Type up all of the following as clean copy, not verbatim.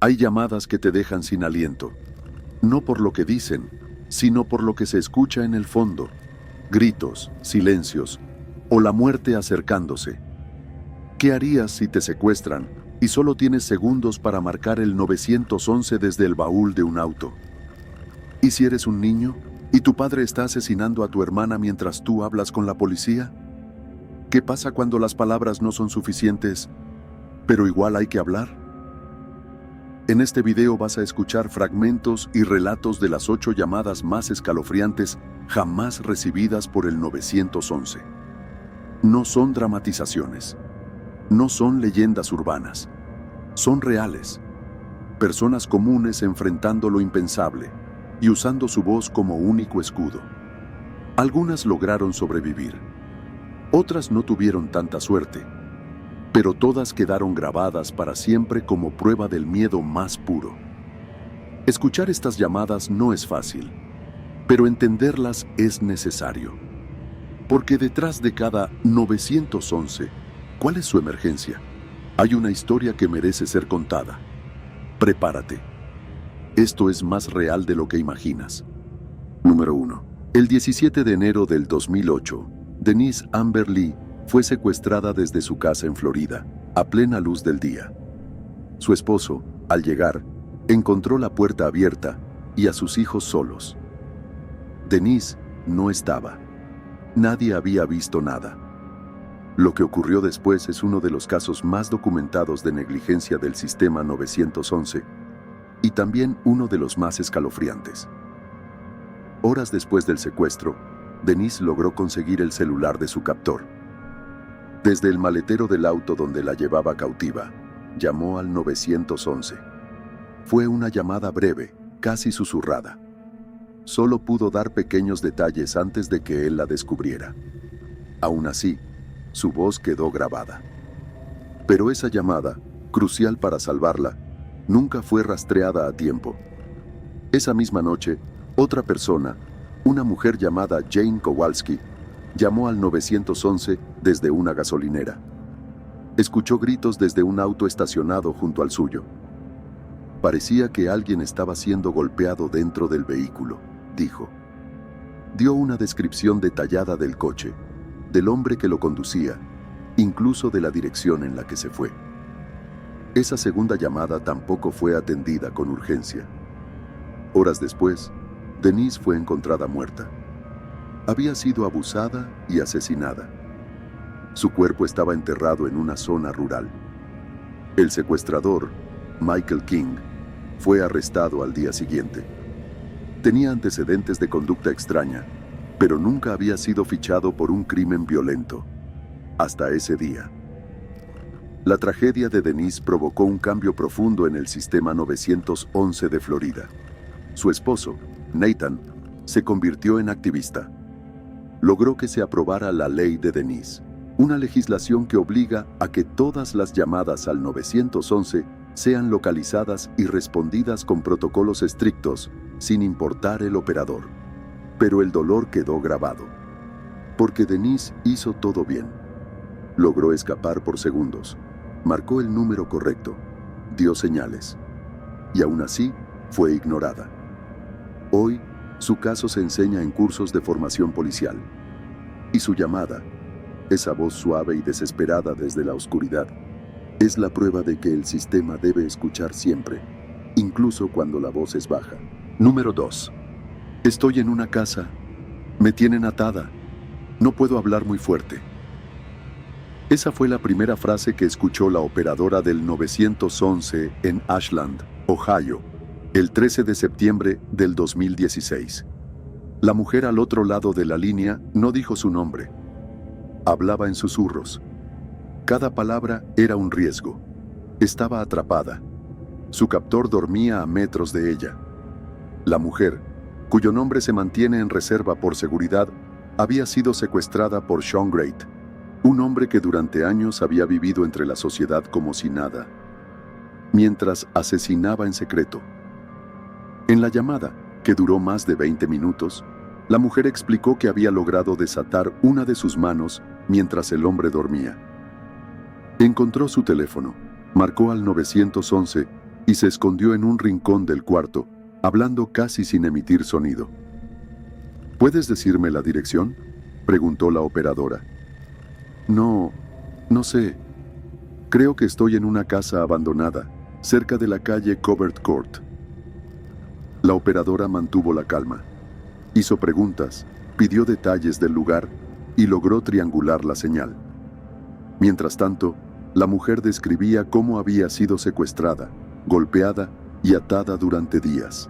Hay llamadas que te dejan sin aliento, no por lo que dicen, sino por lo que se escucha en el fondo. Gritos, silencios o la muerte acercándose. ¿Qué harías si te secuestran y solo tienes segundos para marcar el 911 desde el baúl de un auto? ¿Y si eres un niño y tu padre está asesinando a tu hermana mientras tú hablas con la policía? ¿Qué pasa cuando las palabras no son suficientes, pero igual hay que hablar? En este video vas a escuchar fragmentos y relatos de las 8 llamadas más escalofriantes jamás recibidas por el 911. No son dramatizaciones, no son leyendas urbanas, son reales. Personas comunes enfrentando lo impensable y usando su voz como único escudo. Algunas lograron sobrevivir, otras no tuvieron tanta suerte, pero todas quedaron grabadas para siempre como prueba del miedo más puro. Escuchar estas llamadas no es fácil, pero entenderlas es necesario. Porque detrás de cada 911, ¿cuál es su emergencia? Hay una historia que merece ser contada. Prepárate. Esto es más real de lo que imaginas. Número 1. El 17 de enero del 2008, Denise Amber Lee fue secuestrada desde su casa en Florida, a plena luz del día. Su esposo, al llegar, encontró la puerta abierta y a sus hijos solos. Denise no estaba. Nadie había visto nada. Lo que ocurrió después es uno de los casos más documentados de negligencia del sistema 911 y también uno de los más escalofriantes. Horas después del secuestro, Denise logró conseguir el celular de su captor. Desde el maletero del auto donde la llevaba cautiva, llamó al 911. Fue una llamada breve, casi susurrada. Solo pudo dar pequeños detalles antes de que él la descubriera. Aún así, su voz quedó grabada. Pero esa llamada, crucial para salvarla, nunca fue rastreada a tiempo. Esa misma noche, otra persona, una mujer llamada Jane Kowalski, llamó al 911 desde una gasolinera. Escuchó gritos desde un auto estacionado junto al suyo. Parecía que alguien estaba siendo golpeado dentro del vehículo, dijo. Dio una descripción detallada del coche, del hombre que lo conducía, incluso de la dirección en la que se fue. Esa segunda llamada tampoco fue atendida con urgencia. Horas después, Denise fue encontrada muerta. Había sido abusada y asesinada. Su cuerpo estaba enterrado en una zona rural. El secuestrador, Michael King, fue arrestado al día siguiente. Tenía antecedentes de conducta extraña, pero nunca había sido fichado por un crimen violento. Hasta ese día. La tragedia de Denise provocó un cambio profundo en el sistema 911 de Florida. Su esposo, Nathan, se convirtió en activista. Logró que se aprobara la ley de Denise, una legislación que obliga a que todas las llamadas al 911 sean localizadas y respondidas con protocolos estrictos, sin importar el operador. Pero el dolor quedó grabado. Porque Denise hizo todo bien. Logró escapar por segundos, marcó el número correcto, dio señales. Y aún así, fue ignorada. Hoy, su caso se enseña en cursos de formación policial. Y su llamada, esa voz suave y desesperada desde la oscuridad, es la prueba de que el sistema debe escuchar siempre, incluso cuando la voz es baja. Número 2. Estoy en una casa. Me tienen atada. No puedo hablar muy fuerte. Esa fue la primera frase que escuchó la operadora del 911 en Ashland, Ohio, el 13 de septiembre del 2016. La mujer al otro lado de la línea no dijo su nombre. Hablaba en susurros. Cada palabra era un riesgo. Estaba atrapada. Su captor dormía a metros de ella. La mujer, cuyo nombre se mantiene en reserva por seguridad, había sido secuestrada por Sean Great, un hombre que durante años había vivido entre la sociedad como si nada, mientras asesinaba en secreto. En la llamada, que duró más de 20 minutos, la mujer explicó que había logrado desatar una de sus manos mientras el hombre dormía. Encontró su teléfono, marcó al 911 y se escondió en un rincón del cuarto, hablando casi sin emitir sonido. ¿Puedes decirme la dirección?, preguntó la operadora. No sé. Creo que estoy en una casa abandonada, cerca de la calle Covert Court. La operadora mantuvo la calma. Hizo preguntas, pidió detalles del lugar y logró triangular la señal. Mientras tanto, la mujer describía cómo había sido secuestrada, golpeada y atada durante días.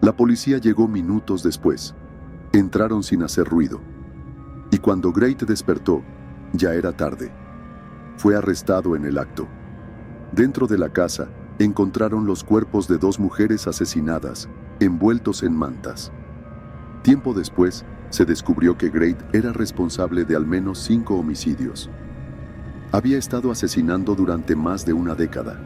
La policía llegó minutos después. Entraron sin hacer ruido. Y cuando Great despertó, ya era tarde. Fue arrestado en el acto. Dentro de la casa, encontraron los cuerpos de 2 mujeres asesinadas, envueltos en mantas. Tiempo después, se descubrió que Great era responsable de al menos 5 homicidios. Había estado asesinando durante más de una década.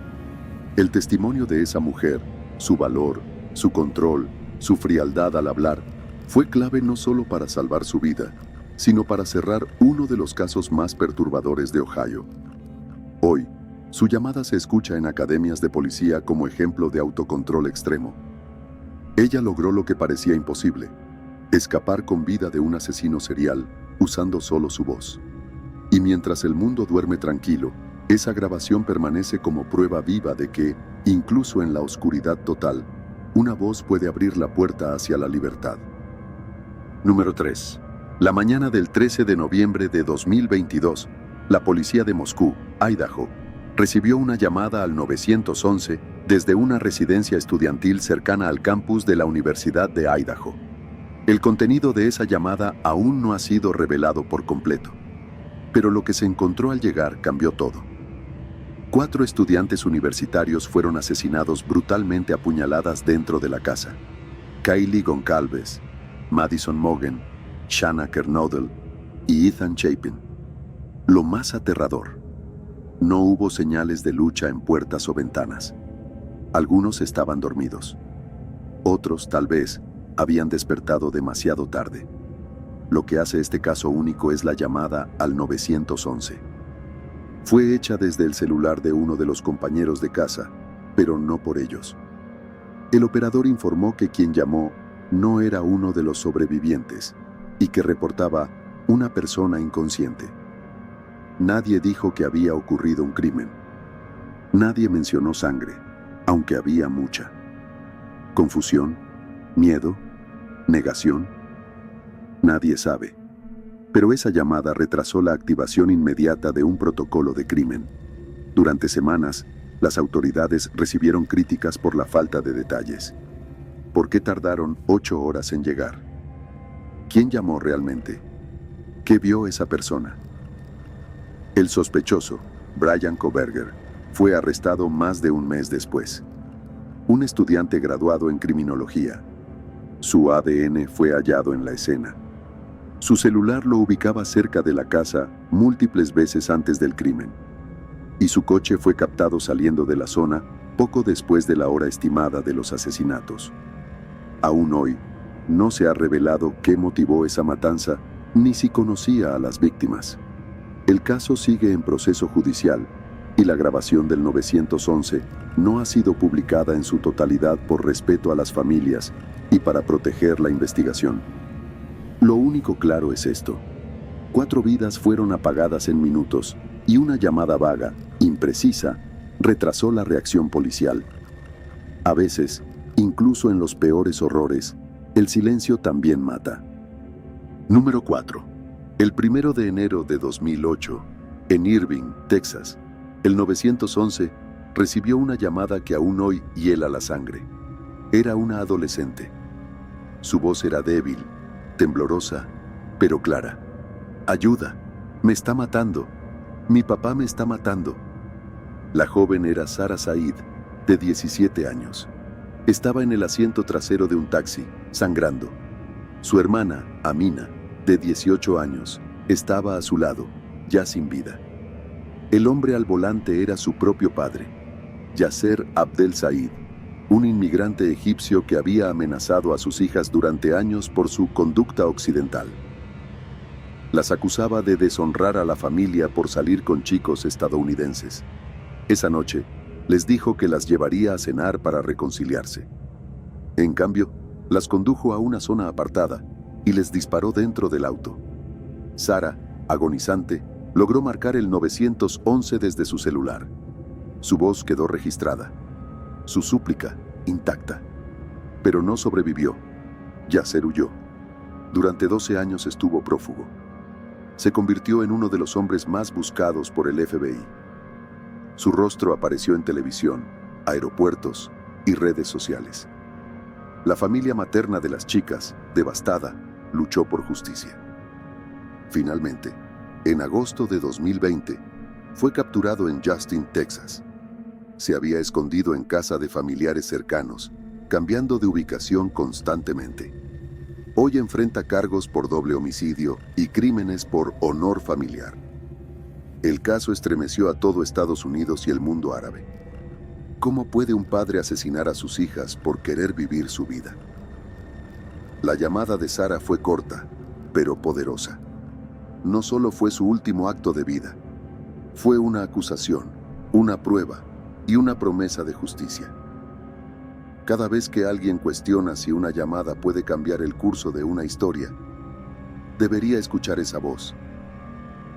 El testimonio de esa mujer, su valor, su control, su frialdad al hablar, fue clave no solo para salvar su vida, sino para cerrar uno de los casos más perturbadores de Ohio. Hoy, su llamada se escucha en academias de policía como ejemplo de autocontrol extremo. Ella logró lo que parecía imposible: escapar con vida de un asesino serial usando solo su voz. Y mientras el mundo duerme tranquilo, esa grabación permanece como prueba viva de que, incluso en la oscuridad total, una voz puede abrir la puerta hacia la libertad. Número 3. La mañana del 13 de noviembre de 2022, la policía de Moscú, Idaho, recibió una llamada al 911 desde una residencia estudiantil cercana al campus de la Universidad de Idaho. El contenido de esa llamada aún no ha sido revelado por completo, pero lo que se encontró al llegar cambió todo. 4 estudiantes universitarios fueron asesinados brutalmente a puñaladas dentro de la casa: Kylie Goncalves, Madison Mogen, Shanna Kernodle y Ethan Chapin. Lo más aterrador: no hubo señales de lucha en puertas o ventanas. Algunos estaban dormidos. Otros, tal vez, habían despertado demasiado tarde. Lo que hace este caso único es la llamada al 911. Fue hecha desde el celular de uno de los compañeros de casa, pero no por ellos. El operador informó que quien llamó no era uno de los sobrevivientes y que reportaba una persona inconsciente. Nadie dijo que había ocurrido un crimen. Nadie mencionó sangre, aunque había mucha. ¿Confusión? ¿Miedo? ¿Negación? Nadie sabe. Pero esa llamada retrasó la activación inmediata de un protocolo de crimen. Durante semanas, las autoridades recibieron críticas por la falta de detalles. ¿Por qué tardaron 8 horas en llegar? ¿Quién llamó realmente? ¿Qué vio esa persona? El sospechoso, Bryan Kohberger, fue arrestado más de un mes después. Un estudiante graduado en criminología. Su ADN fue hallado en la escena. Su celular lo ubicaba cerca de la casa múltiples veces antes del crimen. Y su coche fue captado saliendo de la zona poco después de la hora estimada de los asesinatos. Aún hoy, no se ha revelado qué motivó esa matanza, ni si conocía a las víctimas. El caso sigue en proceso judicial, y la grabación del 911 no ha sido publicada en su totalidad por respeto a las familias y para proteger la investigación. Lo único claro es esto: 4 vidas fueron apagadas en minutos, y una llamada vaga, imprecisa, retrasó la reacción policial. A veces, incluso en los peores horrores, el silencio también mata. Número 4. El 1 de enero de 2008, en Irving, Texas, el 911 recibió una llamada que aún hoy hiela la sangre. Era una adolescente. Su voz era débil, temblorosa, pero clara. «Ayuda, me está matando. Mi papá me está matando». La joven era Sarah Said, de 17 años. Estaba en el asiento trasero de un taxi, sangrando. Su hermana, Amina, de 18 años, estaba a su lado, ya sin vida. El hombre al volante era su propio padre, Yasser Abdel Said, un inmigrante egipcio que había amenazado a sus hijas durante años por su conducta occidental. Las acusaba de deshonrar a la familia por salir con chicos estadounidenses. Esa noche, Les dijo que las llevaría a cenar para reconciliarse. En cambio, las condujo a una zona apartada y les disparó dentro del auto. Sarah, agonizante, logró marcar el 911 desde su celular. Su voz quedó registrada. Su súplica, intacta. Pero no sobrevivió. Yasser huyó. Durante 12 años estuvo prófugo. Se convirtió en uno de los hombres más buscados por el FBI. Su rostro apareció en televisión, aeropuertos y redes sociales. La familia materna de las chicas, devastada, luchó por justicia. Finalmente, en agosto de 2020, fue capturado en Justin, Texas. Se había escondido en casa de familiares cercanos, cambiando de ubicación constantemente. Hoy enfrenta cargos por doble homicidio y crímenes por honor familiar. El caso estremeció a todo Estados Unidos y el mundo árabe. ¿Cómo puede un padre asesinar a sus hijas por querer vivir su vida? La llamada de Sarah fue corta, pero poderosa. No solo fue su último acto de vida, fue una acusación, una prueba y una promesa de justicia. Cada vez que alguien cuestiona si una llamada puede cambiar el curso de una historia, debería escuchar esa voz.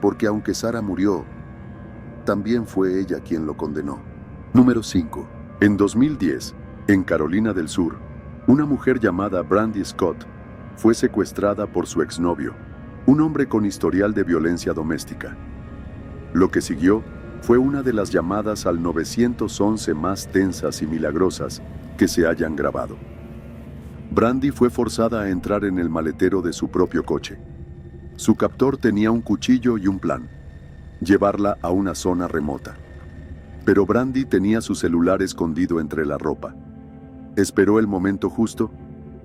Porque aunque Sarah murió, también fue ella quien lo condenó. Número 5. En 2010, en Carolina del Sur, una mujer llamada Brandy Scott fue secuestrada por su exnovio, un hombre con historial de violencia doméstica. Lo que siguió fue una de las llamadas al 911 más tensas y milagrosas que se hayan grabado. Brandy fue forzada a entrar en el maletero de su propio coche. Su captor tenía un cuchillo y un plan: llevarla a una zona remota. Pero Brandy tenía su celular escondido entre la ropa. Esperó el momento justo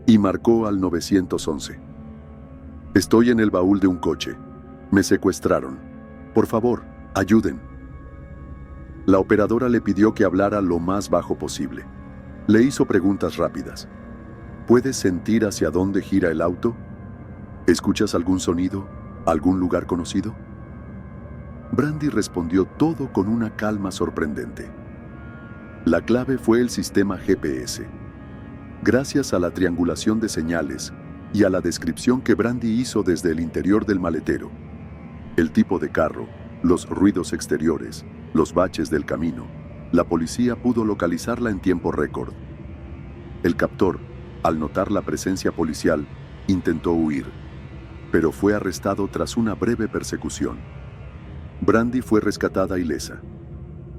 y marcó al 911. Estoy en el baúl de un coche. Me secuestraron. Por favor, ayuden. La operadora le pidió que hablara lo más bajo posible. Le hizo preguntas rápidas. ¿Puedes sentir hacia dónde gira el auto? ¿Escuchas algún sonido? ¿Algún lugar conocido? Brandy respondió todo con una calma sorprendente. La clave fue el sistema GPS. Gracias a la triangulación de señales y a la descripción que Brandy hizo desde el interior del maletero, el tipo de carro, los ruidos exteriores, los baches del camino, la policía pudo localizarla en tiempo récord. El captor, al notar la presencia policial, intentó huir, pero fue arrestado tras una breve persecución. Brandy fue rescatada ilesa.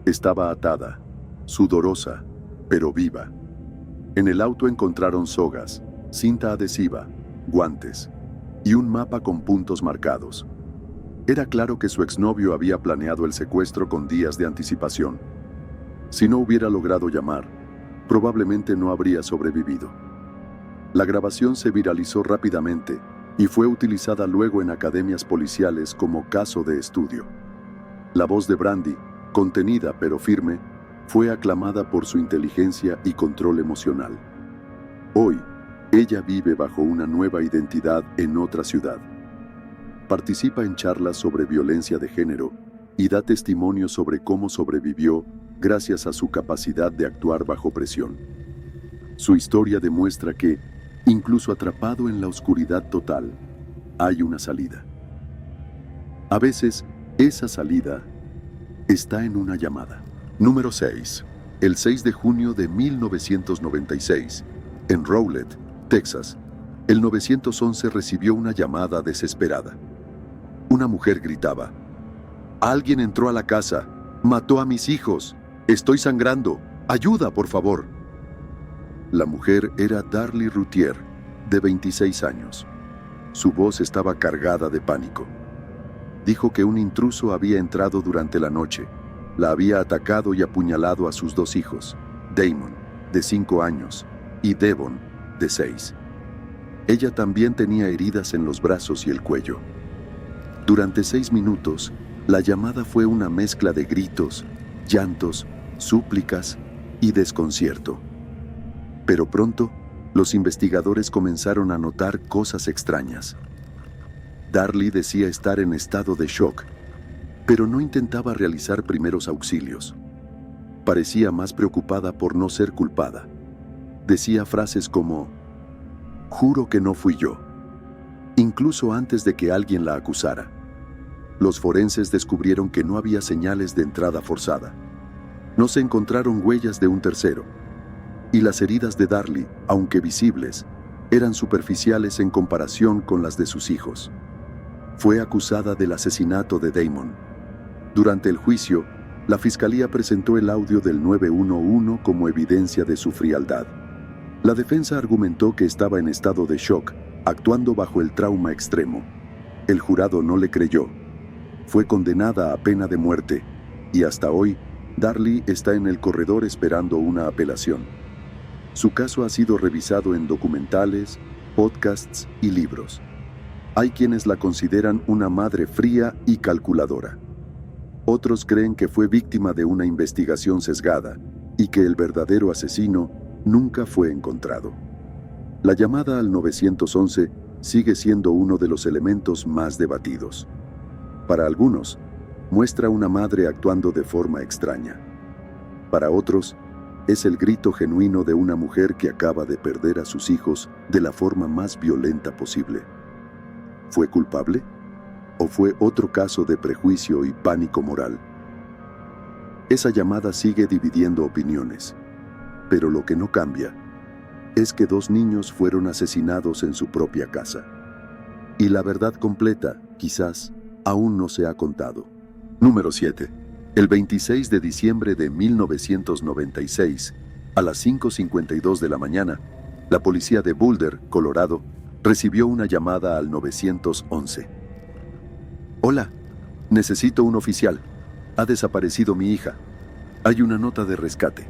Estaba atada, sudorosa, pero viva. En el auto encontraron sogas, cinta adhesiva, guantes y un mapa con puntos marcados. Era claro que su exnovio había planeado el secuestro con días de anticipación. Si no hubiera logrado llamar, probablemente no habría sobrevivido. La grabación se viralizó rápidamente y fue utilizada luego en academias policiales como caso de estudio. La voz de Brandy, contenida pero firme, fue aclamada por su inteligencia y control emocional. Hoy, ella vive bajo una nueva identidad en otra ciudad. Participa en charlas sobre violencia de género y da testimonio sobre cómo sobrevivió gracias a su capacidad de actuar bajo presión. Su historia demuestra que, incluso atrapado en la oscuridad total, hay una salida. A veces, esa salida está en una llamada. Número 6. El 6 de junio de 1996, en Rowlett, Texas, el 911 recibió una llamada desesperada. Una mujer gritaba: «Alguien entró a la casa, mató a mis hijos, estoy sangrando, ayuda, por favor». La mujer era Darlie Routier, de 26 años. Su voz estaba cargada de pánico. Dijo que un intruso había entrado durante la noche, la había atacado y apuñalado a sus 2 hijos, Damon, de 5 años, y Devon, de 6. Ella también tenía heridas en los brazos y el cuello. Durante 6 minutos, la llamada fue una mezcla de gritos, llantos, súplicas y desconcierto. Pero pronto, los investigadores comenzaron a notar cosas extrañas. Darlie decía estar en estado de shock, pero no intentaba realizar primeros auxilios. Parecía más preocupada por no ser culpada. Decía frases como, «Juro que no fui yo», incluso antes de que alguien la acusara. Los forenses descubrieron que no había señales de entrada forzada. No se encontraron huellas de un tercero. Y las heridas de Darlie, aunque visibles, eran superficiales en comparación con las de sus hijos. Fue acusada del asesinato de Damon. Durante el juicio, la fiscalía presentó el audio del 911 como evidencia de su frialdad. La defensa argumentó que estaba en estado de shock, actuando bajo el trauma extremo. El jurado no le creyó. Fue condenada a pena de muerte, y hasta hoy, Darlie está en el corredor esperando una apelación. Su caso ha sido revisado en documentales, podcasts y libros. Hay quienes la consideran una madre fría y calculadora. Otros creen que fue víctima de una investigación sesgada y que el verdadero asesino nunca fue encontrado. La llamada al 911 sigue siendo uno de los elementos más debatidos. Para algunos, muestra una madre actuando de forma extraña. Para otros, es el grito genuino de una mujer que acaba de perder a sus hijos de la forma más violenta posible. ¿Fue culpable? ¿O fue otro caso de prejuicio y pánico moral? Esa llamada sigue dividiendo opiniones, pero lo que no cambia es que 2 niños fueron asesinados en su propia casa. Y la verdad completa, quizás, aún no se ha contado. Número 7. El 26 de diciembre de 1996, a las 5:52 de la mañana, la policía de Boulder, Colorado, recibió una llamada al 911. «Hola, necesito un oficial. Ha desaparecido mi hija. Hay una nota de rescate».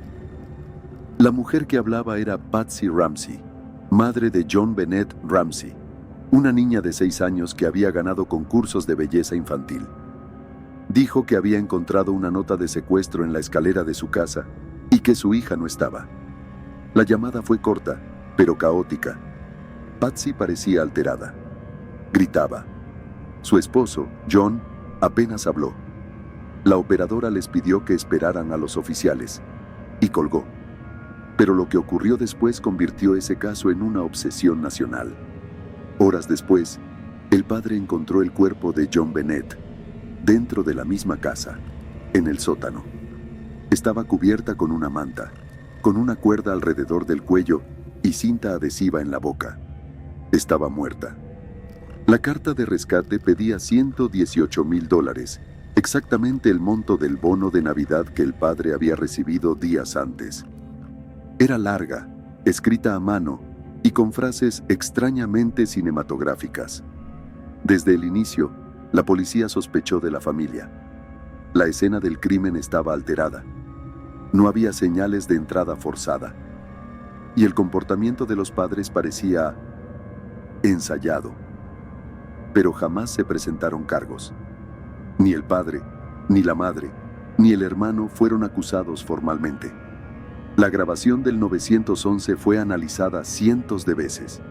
La mujer que hablaba era Patsy Ramsey, madre de John Bennett Ramsey, una niña de 6 años que había ganado concursos de belleza infantil. Dijo que había encontrado una nota de secuestro en la escalera de su casa y que su hija no estaba. La llamada fue corta, pero caótica. Patsy parecía alterada. Gritaba. Su esposo, John, apenas habló. La operadora les pidió que esperaran a los oficiales y colgó. Pero lo que ocurrió después convirtió ese caso en una obsesión nacional. Horas después, el padre encontró el cuerpo de John Bennett dentro de la misma casa, en el sótano. Estaba cubierta con una manta, con una cuerda alrededor del cuello y cinta adhesiva en la boca. Estaba muerta. La carta de rescate pedía $118,000, exactamente el monto del bono de Navidad que el padre había recibido días antes. Era larga, escrita a mano y con frases extrañamente cinematográficas. Desde el inicio, la policía sospechó de la familia. La escena del crimen estaba alterada. No había señales de entrada forzada. Y el comportamiento de los padres parecía ensayado. Pero jamás se presentaron cargos. Ni el padre, ni la madre, ni el hermano fueron acusados formalmente. La grabación del 911 fue analizada cientos de veces.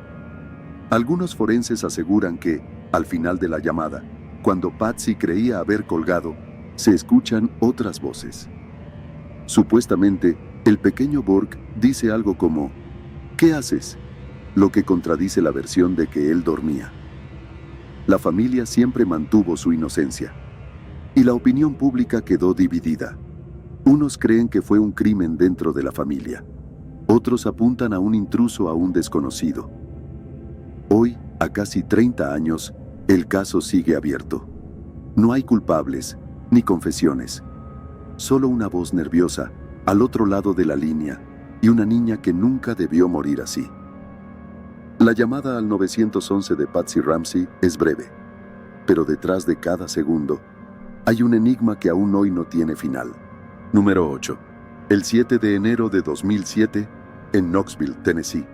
Algunos forenses aseguran que, al final de la llamada, cuando Patsy creía haber colgado, se escuchan otras voces. Supuestamente, el pequeño Burke dice algo como, «¿Qué haces?», lo que contradice la versión de que él dormía. La familia siempre mantuvo su inocencia. Y la opinión pública quedó dividida. Unos creen que fue un crimen dentro de la familia. Otros apuntan a un intruso aún desconocido. Hoy, a casi 30 años, el caso sigue abierto. No hay culpables, ni confesiones. Solo una voz nerviosa, al otro lado de la línea, y una niña que nunca debió morir así. La llamada al 911 de Patsy Ramsey es breve, pero detrás de cada segundo, hay un enigma que aún hoy no tiene final. Número 8. El 7 de enero de 2007, en Knoxville, Tennessee,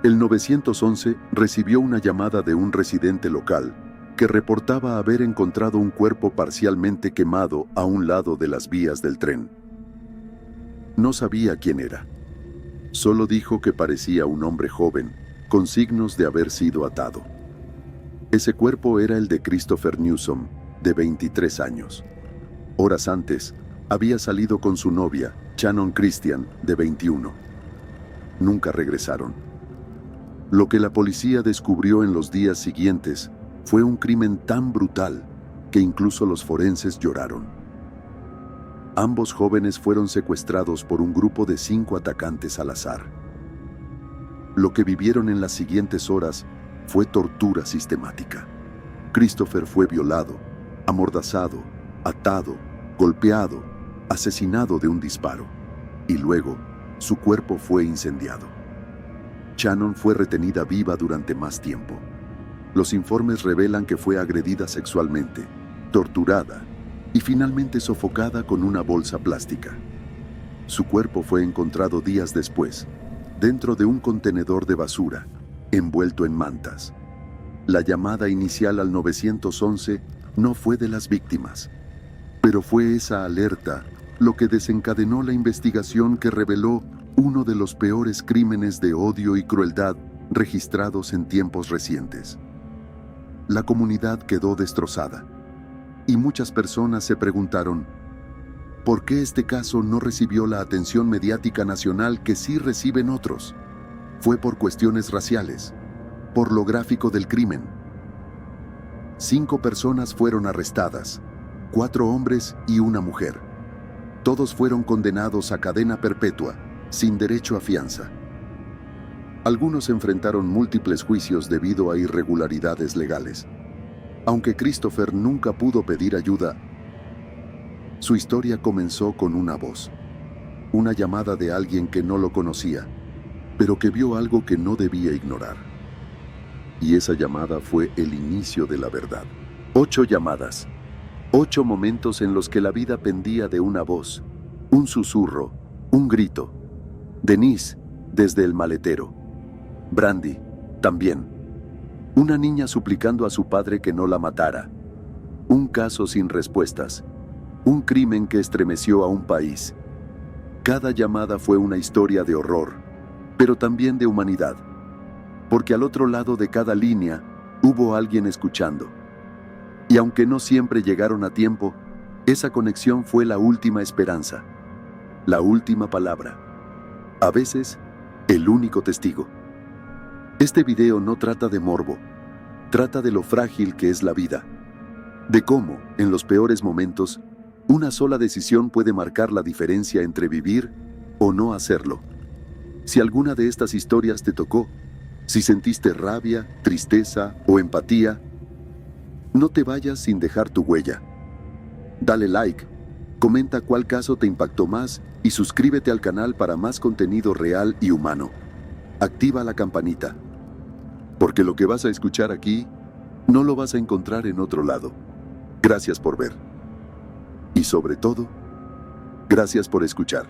el 911 recibió una llamada de un residente local que reportaba haber encontrado un cuerpo parcialmente quemado a un lado de las vías del tren. No sabía quién era. Solo dijo que parecía un hombre joven, con signos de haber sido atado. Ese cuerpo era el de Christopher Newsom, de 23 años. Horas antes, Había salido con su novia, Shannon Christian, de 21. Nunca regresaron. Lo que la policía descubrió en los días siguientes fue un crimen tan brutal que incluso los forenses lloraron. Ambos jóvenes fueron secuestrados por un grupo de 5 atacantes al azar. Lo que vivieron en las siguientes horas fue tortura sistemática. Christopher fue violado, amordazado, atado, golpeado, asesinado de un disparo, y luego su cuerpo fue incendiado. Shannon fue retenida viva durante más tiempo. Los informes revelan que fue agredida sexualmente, torturada y finalmente sofocada con una bolsa plástica. Su cuerpo fue encontrado días después, dentro de un contenedor de basura, envuelto en mantas. La llamada inicial al 911 no fue de las víctimas, pero fue esa alerta lo que desencadenó la investigación que reveló uno de los peores crímenes de odio y crueldad registrados en tiempos recientes. La comunidad quedó destrozada, y muchas personas se preguntaron, ¿por qué este caso no recibió la atención mediática nacional que sí reciben otros? Fue por cuestiones raciales, por lo gráfico del crimen. 5 personas fueron arrestadas, 4 hombres y una mujer. Todos fueron condenados a cadena perpetua, sin derecho a fianza. Algunos enfrentaron múltiples juicios debido a irregularidades legales. Aunque Christopher nunca pudo pedir ayuda, su historia comenzó con una voz, una llamada de alguien que no lo conocía, pero que vio algo que no debía ignorar. Y esa llamada fue el inicio de la verdad. 8 llamadas, 8 momentos en los que la vida pendía de una voz, un susurro, un grito. Denise, desde el maletero. Brandy, también. Una niña suplicando a su padre que no la matara. Un caso sin respuestas. Un crimen que estremeció a un país. Cada llamada fue una historia de horror, pero también de humanidad. Porque al otro lado de cada línea hubo alguien escuchando. Y aunque no siempre llegaron a tiempo, esa conexión fue la última esperanza. La última palabra. A veces, el único testigo. Este video no trata de morbo, trata de lo frágil que es la vida, de cómo, en los peores momentos, una sola decisión puede marcar la diferencia entre vivir o no hacerlo. Si alguna de estas historias te tocó, si sentiste rabia, tristeza o empatía, no te vayas sin dejar tu huella. Dale like, comenta cuál caso te impactó más y suscríbete al canal para más contenido real y humano. Activa la campanita, porque lo que vas a escuchar aquí no lo vas a encontrar en otro lado. Gracias por ver. Y sobre todo, gracias por escuchar.